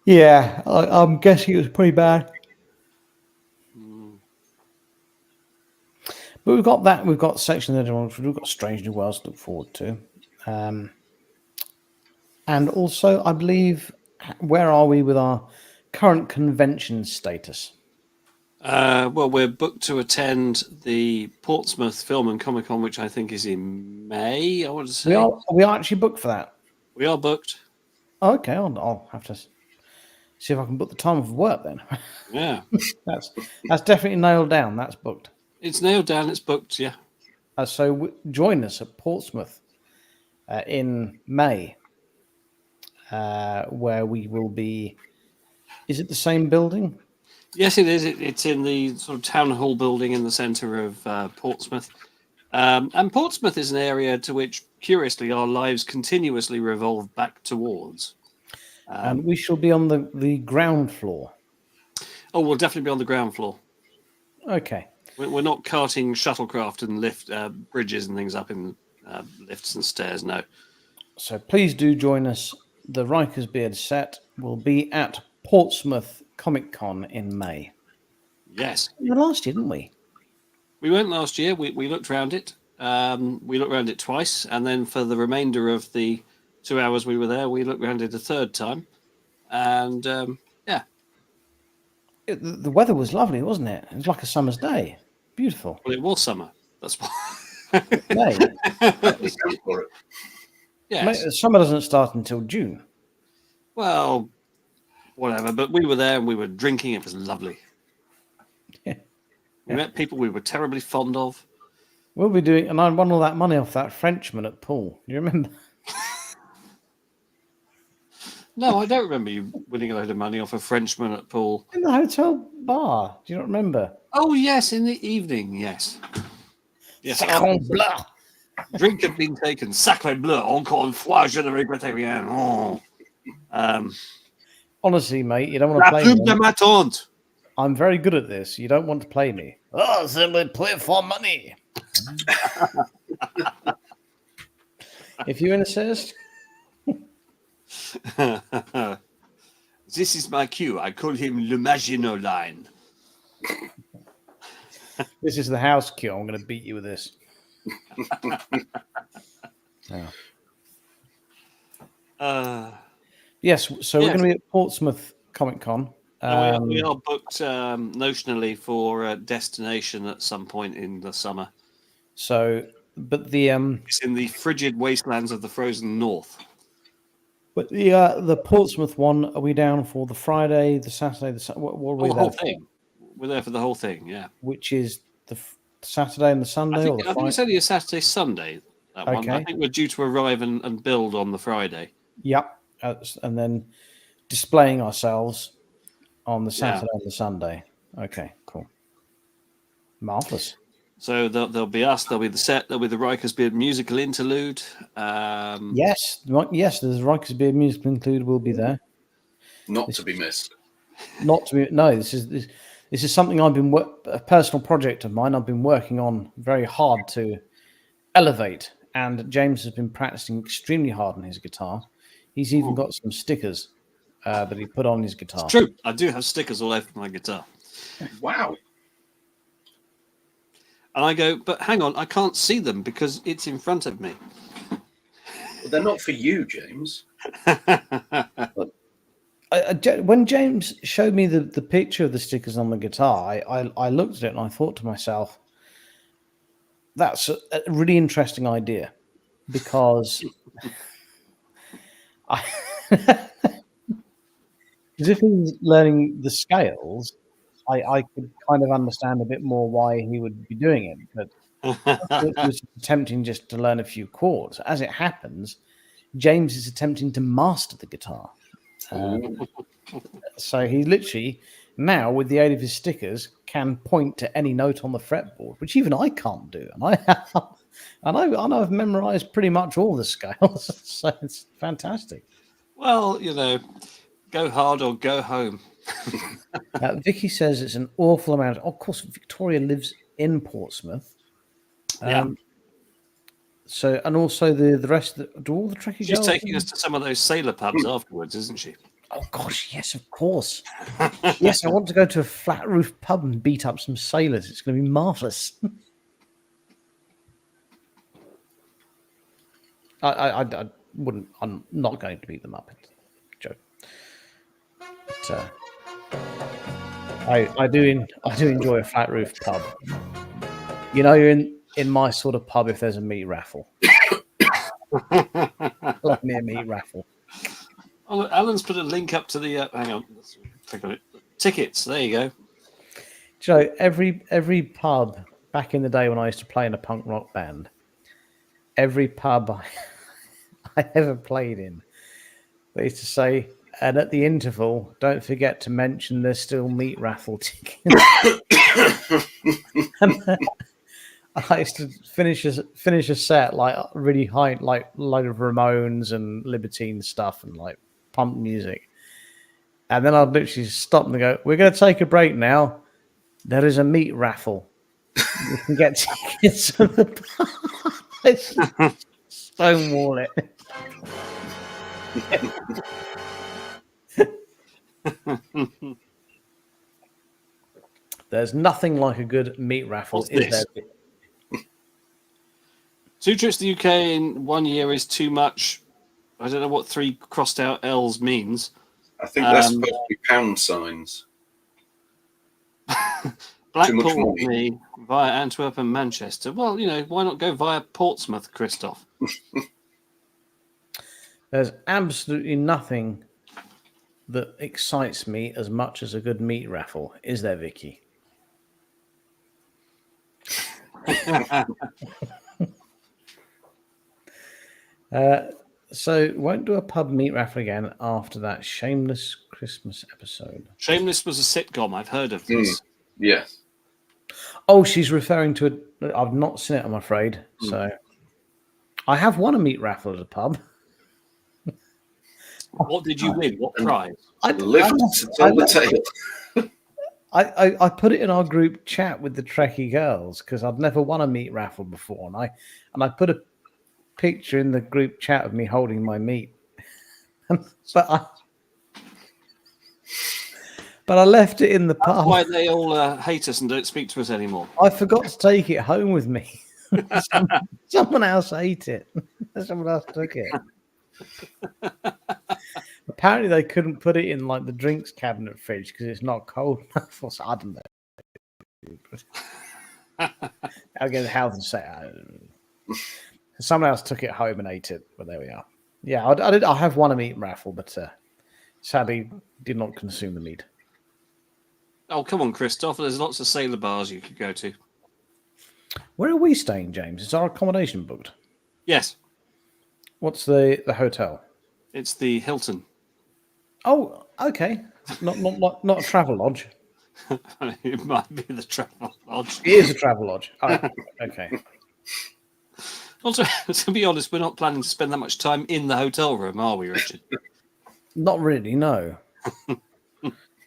A: Yeah, I'm guessing it was pretty bad. But we've got that. We've got Section 31. We've got Strange New Worlds to look forward to. And also, I believe, where are we with our current convention status?
B: Well, we're booked to attend the Portsmouth Film and Comic Con, which I think is in May, I want to say.
A: We are actually booked for that.
B: We are booked.
A: Okay, I'll have to see if I can book the time of work then.
B: Yeah.
A: That's definitely nailed down. That's booked.
B: It's nailed down. It's booked, yeah.
A: So join us at Portsmouth in May, where we will be. Is it the same building?
B: Yes, it is. It's in the sort of town hall building in the centre of Portsmouth. And Portsmouth is an area to which, curiously, our lives continuously revolve back towards.
A: And we shall be on the ground floor.
B: Oh, we'll definitely be on the ground floor.
A: Okay.
B: We're not carting shuttlecraft and lift bridges and things up in lifts and stairs, no.
A: So please do join us. The Riker's Beard set will be at Portsmouth Comic Con in May.
B: Yes.
A: We were last year, didn't we?
B: We went last year. We looked around it. We looked around it twice. And then for the remainder of the 2 hours we were there, we looked around it a third time. And, yeah.
A: The weather was lovely, wasn't it? It was like a summer's day. Beautiful.
B: Well, it was summer. That's why.
A: May.
C: That was good for it.
B: Yes.
A: Summer doesn't start until June.
B: Well, whatever. But we were there and we were drinking. It was lovely.
A: Yeah.
B: We met people we were terribly fond of.
A: We'll be doing, and I won all that money off that Frenchman at pool. Do you remember?
B: No, I don't remember you winning a load of money off a Frenchman at pool.
A: In the hotel bar. Do you not remember?
B: Oh, yes, in the evening, yes. Yes,
A: Sacre bleu.
B: drink had been taken. Sacre bleu, encore une fois, je ne regrette rien. Oh.
A: Honestly, mate, you don't want
B: La
A: to play
B: pub
A: me.
B: de ma tante.
A: I'm very good at this. You don't want to play me. Oh, so we play for money. If you insist.
B: This is my cue. I call him Le Maginot Line.
A: This is the house cue. I'm going to beat you with this. Yes, so we're going to be at Portsmouth Comic Con.
B: We are booked notionally for a destination at some point in the summer.
A: So, but the
B: It's in the frigid wastelands of the frozen north.
A: but the Portsmouth one, are we down for the Friday, the Saturday, what are we
B: The
A: there
B: whole
A: for?
B: thing. We're there for the whole thing, yeah.
A: Which is the Saturday and the Sunday, or the
B: I think
A: Friday?
B: it's only a Saturday, Sunday, that one. I
A: Okay.
B: think we're due to arrive and build on the Friday.
A: Yep, and then displaying ourselves on the Saturday and the Sunday. Okay, cool, marvelous.
B: So there'll be us, there'll be the set, there'll be the Riker's Beard musical interlude.
A: Yes, there's Riker's Beard musical include will be there.
C: Not to be missed.
A: Not to be this is something I've been a personal project of mine. I've been working on very hard to elevate, and James has been practicing extremely hard on his guitar. He's even got some stickers that he put on his guitar.
B: It's true. I do have stickers all over my guitar.
C: Wow.
B: And I go, but hang on, I can't see them because it's in front of me.
C: But they're not for you, James.
A: When James showed me the picture of the stickers on the guitar, I looked at it and I thought to myself, that's a really interesting idea, because because if he's learning the scales, I could kind of understand a bit more why he would be doing it. But he was attempting just to learn a few chords. As it happens, James is attempting to master the guitar. So he literally now, with the aid of his stickers, can point to any note on the fretboard, which even I can't do. And I've memorized pretty much all the scales, so it's fantastic.
B: Well, go hard or go home.
A: Vicky says it's an awful amount. Of course, Victoria lives in Portsmouth. So, and also the rest of do all the Trekkie
B: She's
A: girls
B: taking us to some of those sailor pubs afterwards, isn't she?
A: Oh gosh, yes, of course. Yes, I want to go to a flat roof pub and beat up some sailors. It's going to be marvelous. I wouldn't. I'm not going to beat them up. It's a joke. But, I do enjoy a flat roof pub. You're in my sort of pub if there's a meat raffle. Love me a meat raffle.
B: Oh, Alan's put a link up to the. Hang on, let's click on it. Tickets. There you go.
A: Every pub back in the day when I used to play in a punk rock band, every pub I ever played in, they used to say, and at the interval, don't forget to mention there's still meat raffle tickets. I used to finish a set like really high, like a load of Ramones and Libertine stuff and like punk music, and then I'd literally stop and go, "We're going to take a break now. There is a meat raffle. You can get tickets for the pub." Stonewall it. There's nothing like a good meat raffle.
B: What's this? 2 trips to the UK in 1 year is too much. I don't know what 3 crossed out L's means.
C: I think they're supposed to be pound signs.
B: Blackpool with me via Antwerp and Manchester. Well, why not go via Portsmouth, Christoph?
A: There's absolutely nothing that excites me as much as a good meat raffle, is there, Vicky? So won't do a pub meat raffle again after that shameless Christmas episode.
B: Shameless was a sitcom. I've heard of this.
C: Yes.
A: Oh, she's referring to it. I've not seen it, I'm afraid. So I have won a meat raffle at a pub.
B: What did you win? What prize?
C: I
A: put it in our group chat with the Trekkie girls because I'd never won a meat raffle before, and I put a picture in the group chat of me holding my meat, but I left it in the pub.
B: That's why they all hate us and don't speak to us anymore.
A: I forgot to take it home with me. Someone else ate it. Someone else took it. Apparently, they couldn't put it in like the drinks cabinet fridge because it's not cold enough. So I don't know. I'll get the health and say someone else took it home and ate it. But there we are. Yeah, I did. I have won a meat raffle, but sadly did not consume the meat.
B: Oh, come on, Christoph. There's lots of sailor bars you could go to.
A: Where are we staying, James? Is our accommodation booked?
B: Yes.
A: What's the hotel?
B: It's the Hilton.
A: Oh, okay. Not a travel lodge.
B: It might be the travel lodge.
A: It is a travel lodge. Oh, okay.
B: Also, to be honest, we're not planning to spend that much time in the hotel room, are we, Richard?
A: Not really, no.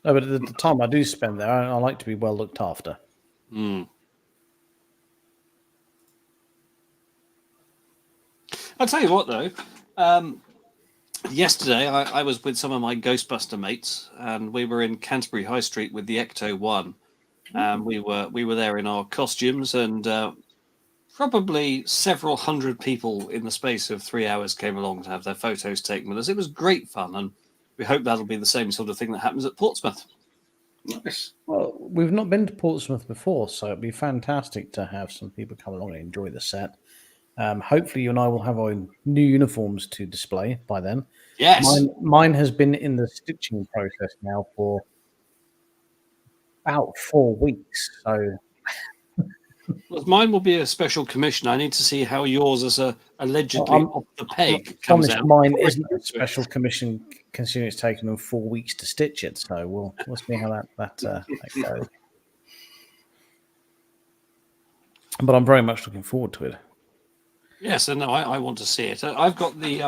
A: No, but at the time I do spend there, I like to be well looked after.
B: I'll tell you what, though. Yesterday, I was with some of my Ghostbuster mates, and we were in Canterbury High Street with the Ecto One. We were there in our costumes, and probably several hundred people in the space of 3 hours came along to have their photos taken with us. It was great fun, and we hope that'll be the same sort of thing that happens at Portsmouth.
C: Nice.
A: Well, we've not been to Portsmouth before, so it'd be fantastic to have some people come along and enjoy the set. Hopefully, you and I will have our new uniforms to display by then.
B: Yes.
A: Mine has been in the stitching process now for about 4 weeks. So,
B: well, mine will be a special commission. I need to see how yours, as allegedly off the peg, comes out.
A: Mine isn't a special commission, considering it's taken them 4 weeks to stitch it. So we'll see how that goes. But I'm very much looking forward to it.
B: Yes, and I want to see it. I've got the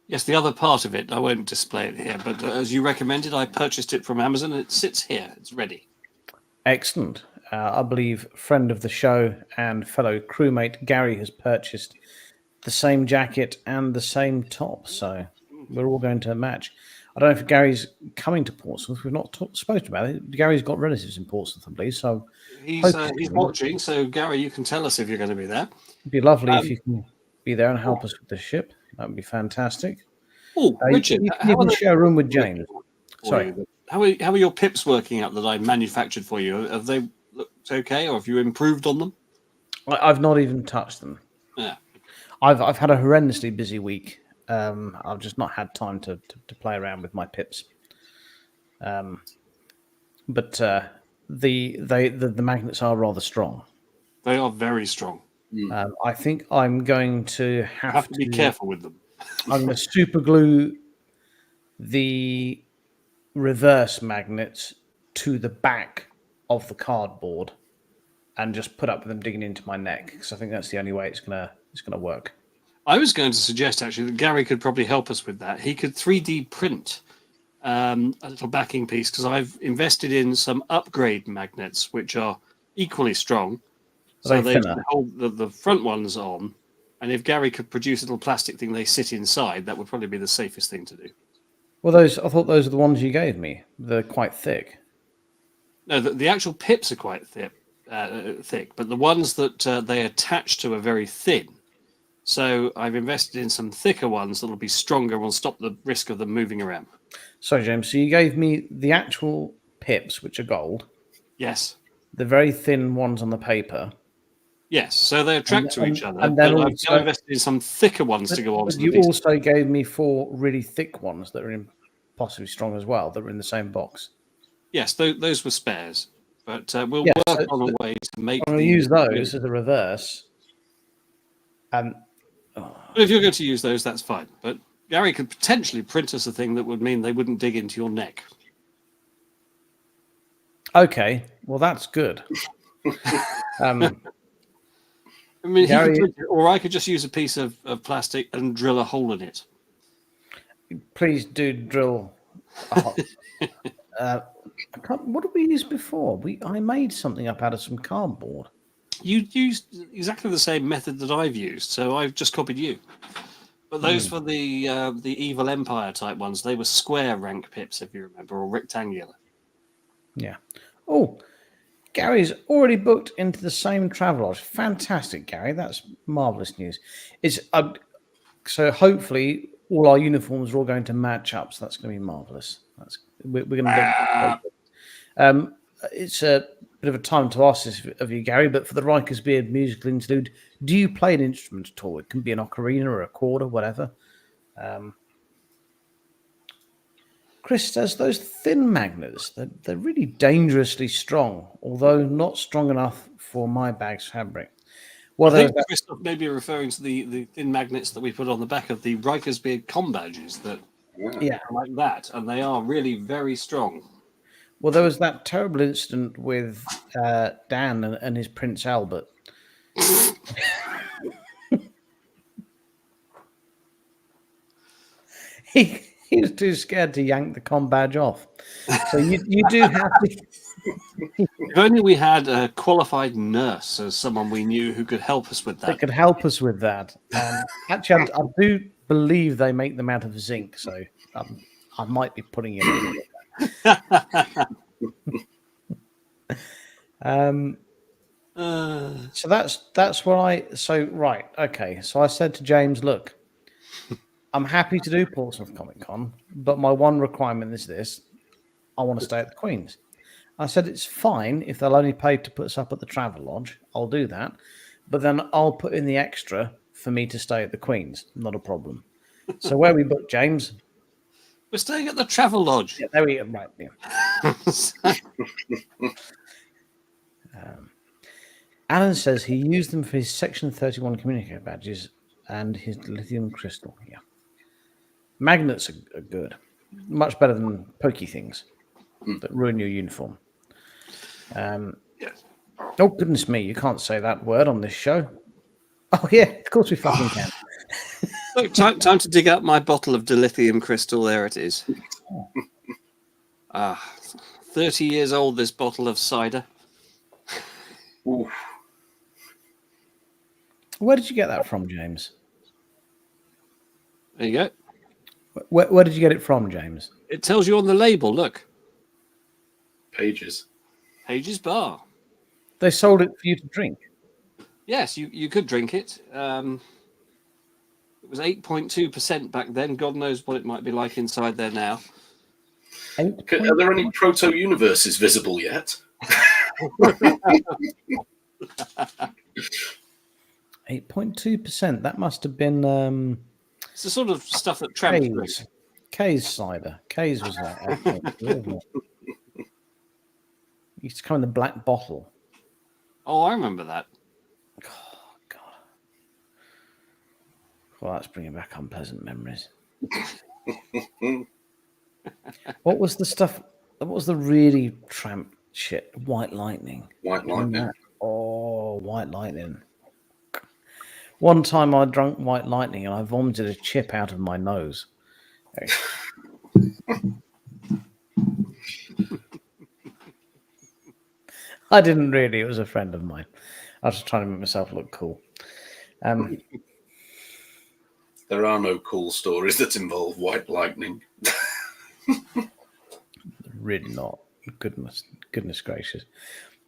B: the other part of it. I won't display it here, but as you recommended, I purchased it from Amazon, and it sits here. It's ready.
A: Excellent. I believe friend of the show and fellow crewmate Gary has purchased the same jacket and the same top, so we're all going to match. I don't know if Gary's coming to Portsmouth. We've not spoken about it. Gary's got relatives in Portsmouth, I believe, so
B: he's watching. So Gary, you can tell us if you're going to be there.
A: It'd be lovely if you can be there and help us with the ship. That would be fantastic.
B: Oh, Richard,
A: you can share a room with James. Sorry.
B: How are your pips working out that I manufactured for you? Have they looked okay, or have you improved on them?
A: I've not even touched them.
B: Yeah.
A: I've had a horrendously busy week. I've just not had time to play around with my pips. But the magnets are rather strong.
B: They are very strong.
A: I think I'm going to have
B: to be careful with them.
A: I'm going to super glue the reverse magnets to the back of the cardboard and just put up with them digging into my neck, because I think that's the only way it's gonna work.
B: I was going to suggest actually that Gary could probably help us with that. He could 3D print a little backing piece, because I've invested in some upgrade magnets which are equally strong. So they hold the front ones on, and if Gary could produce a little plastic thing they sit inside, that would probably be the safest thing to do.
A: Well, I thought those are the ones you gave me. They're quite thick.
B: No, the actual pips are quite thick, but the ones that they attach to are very thin. So I've invested in some thicker ones that will be stronger and will stop the risk of them moving around.
A: Sorry, James. So you gave me the actual pips, which are gold.
B: Yes.
A: The very thin ones on the paper.
B: Yes. So they attract to each other.
A: And then
B: But I've
A: also,
B: invested in some thicker ones to go onto
A: but
B: the
A: you
B: piece.
A: also gave me 4 really thick ones that are possibly strong as well, that were in the same box.
B: Yes, those were spares. But we'll
A: Yeah,
B: work
A: so
B: on a way to make
A: I'm going to
B: these.
A: use those as a reverse.
B: But if you're going to use those, that's fine. But Gary could potentially print us a thing that would mean they wouldn't dig into your neck.
A: Okay, well that's good.
B: I mean,
A: Gary-
B: he could print it, or I could just use a piece of plastic and drill a hole in it.
A: Please do drill. What did we use before? I made something up out of some cardboard.
B: You used exactly the same method that I've used, so I've just copied you. But those for the Evil Empire type ones, they were square rank pips, if you remember, or rectangular.
A: Yeah. Oh, Gary's already booked into the same travel lodge. Fantastic, Gary. That's marvelous news. It's so hopefully all our uniforms are all going to match up. So that's going to be marvelous. We're going to look. It's a bit of a time to ask this of you, Gary, but for the Riker's Beard musical interlude, do you play an instrument at all? It can be an ocarina or a chord or whatever. Chris says those thin magnets, they're really dangerously strong, although not strong enough for my bag's fabric. Well,
B: I think Christoph may be referring to the thin magnets that we put on the back of the Riker's Beard comm badges that
A: yeah.
B: are like that, and they are really very strong.
A: Well, there was that terrible incident with Dan and his Prince Albert. He was too scared to yank the comm badge off. So you do have to.
B: If only we had a qualified nurse as someone we knew who could help us with
A: That
B: that.
A: could help us with that. Actually, I do believe they make them out of zinc, so I might be putting it in. So that's what right, okay. So I said to James, look, I'm happy to do Portsmouth Comic Con, but my one requirement is this: I want to stay at the Queen's. I said it's fine if they'll only pay to put us up at the Travel Lodge. I'll do that, but then I'll put in the extra for me to stay at the Queen's. Not a problem. So where we booked, James?
B: We're staying at the Travel Lodge.
A: Yeah, there we go. Right. Yeah. Alan says he used them for his Section 31 communicator badges and his lithium crystal. Yeah. Magnets are good. Much better than pokey things that ruin your uniform.
B: Yes.
A: Oh, goodness me. You can't say that word on this show. Oh, yeah. Of course we fucking can.
B: Look, time to dig out my bottle of dilithium crystal. There it is. 30 years old, this bottle of cider.
C: Ooh.
A: Where did you get that from, James?
B: There you go.
A: Where did you get it from, James?
B: It tells you on the label, look.
C: Pages.
B: Pages Bar.
A: They sold it for you to drink.
B: Yes, you could drink it. It was 8.2% back then. God knows what it might be like inside there now.
C: Are there any proto-universes visible yet?
A: 8.2%. That must have been
B: It's the sort of stuff that tramps drink.
A: Kay's cider. Kay's was like 8.2, wasn't it? It used to come in the black bottle.
B: Oh, I remember that.
A: Oh, God. Well, that's bringing back unpleasant memories. What was the stuff? What was the really tramp shit? White Lightning.
C: White Lightning.
A: Oh, White Lightning. One time I drank White Lightning and I vomited a chip out of my nose. I didn't really. It was a friend of mine. I was just trying to make myself look cool.
C: There are no cool stories that involve White Lightning.
A: Really not. Goodness gracious.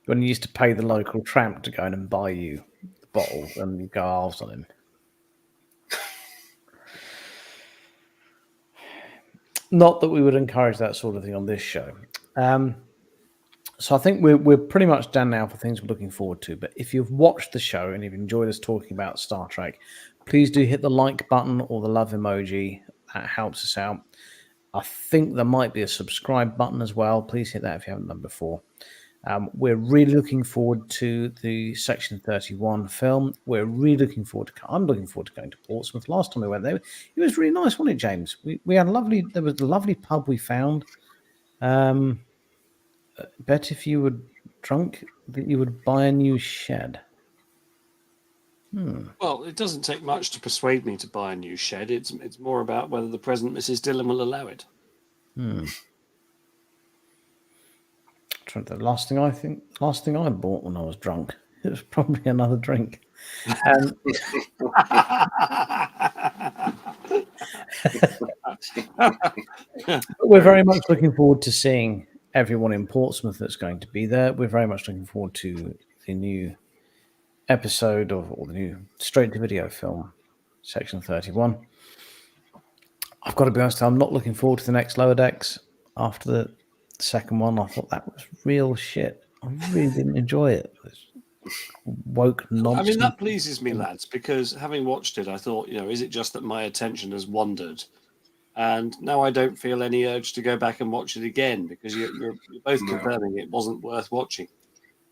A: When you used to pay the local tramp to go in and buy you the bottle and you go halves on him. Not that we would encourage that sort of thing on this show. So I think we're pretty much done now for things we're looking forward to. But if you've watched the show and you've enjoyed us talking about Star Trek, please do hit the like button or the love emoji. That helps us out. I think there might be a subscribe button as well. Please hit that if you haven't done before. We're really looking forward to the Section 31 film. We're really looking forward to. I'm looking forward to going to Portsmouth. Last time we went there, it was really nice, wasn't it, James? We had a lovely. There was a lovely pub we found. Bet if you were drunk that you would buy a new shed.
B: Well, it doesn't take much to persuade me to buy a new shed. It's more about whether the present Mrs. Dillon will allow it.
A: The last thing I bought when I was drunk, it was probably another drink. We're very much looking forward to seeing everyone in Portsmouth that's going to be there. We're very much looking forward to the new episode or the new straight-to-video film, Section 31. I've got to be honest, I'm not looking forward to the next Lower Decks. After the second one, I thought that was real shit. I really didn't enjoy it. It was woke nonsense.
B: I mean, that pleases me, lads, because having watched it, I thought, is it just that my attention has wandered? And now I don't feel any urge to go back and watch it again because you're both confirming it wasn't worth watching.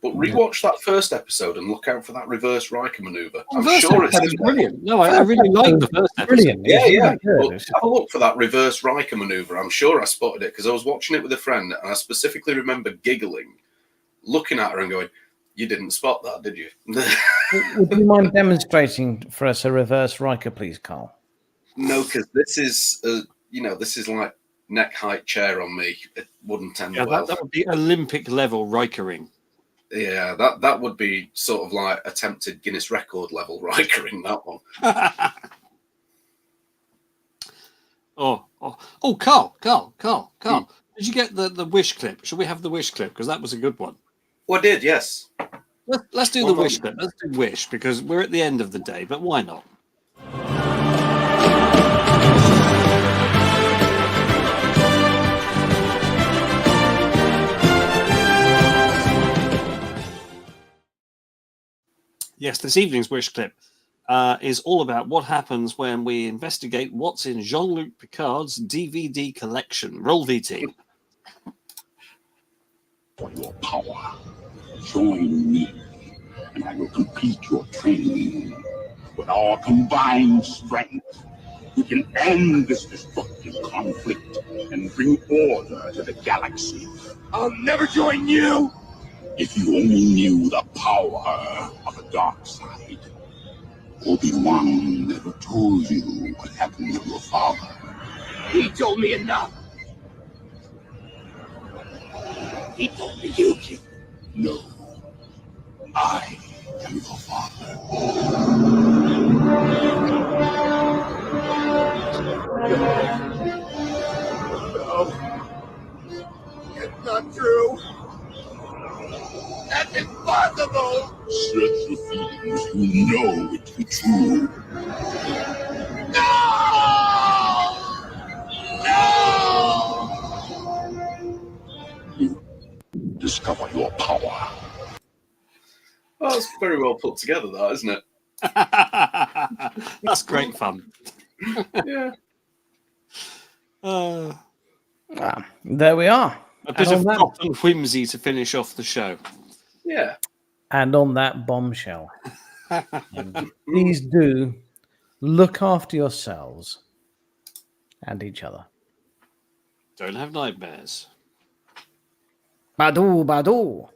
C: But rewatch that first episode and look out for that reverse Riker maneuver. I'm
B: First
C: sure it's
B: episode is brilliant. No, I really like the first episode.
A: Brilliant.
C: Yeah. Well, have a look for that reverse Riker maneuver. I'm sure I spotted it because I was watching it with a friend and I specifically remember giggling, looking at her and going, "You didn't spot that, did you?"
A: Would you mind demonstrating for us a reverse Riker, please, Carl?
C: No, because this is, this is like neck height chair on me. It wouldn't end well.
B: That would be Olympic level Rikering.
C: Yeah, that would be sort of like attempted Guinness record level Rikering, that one.
B: Carl. Did you get the wish clip? Should we have the wish clip? Because that was a good one.
C: Oh, I did, yes.
B: Let's do the wish clip. Let's do wish because we're at the end of the day, but why not? Yes, this evening's wish clip is all about what happens when we investigate what's in Jean-Luc Picard's DVD collection. Roll VT.
D: For your power, join me, and I will complete your training. With our combined strength, we can end this destructive conflict and bring order to the galaxy. I'll never join you! If you only knew the power of the dark side. Obi-Wan never told you what happened to your father. He told me enough. He told me you killed. No. I am your father. No. It's not true. That's impossible! Search your feelings, you know it to be true. No! You discover your power.
C: Well, that's very well put together, that, isn't it?
B: That's great fun.
C: Yeah.
A: There we are.
B: A bit of pop and whimsy to finish off the show.
C: Yeah.
A: And on that bombshell, please do look after yourselves and each other.
B: Don't have nightmares.
A: Badu, badu.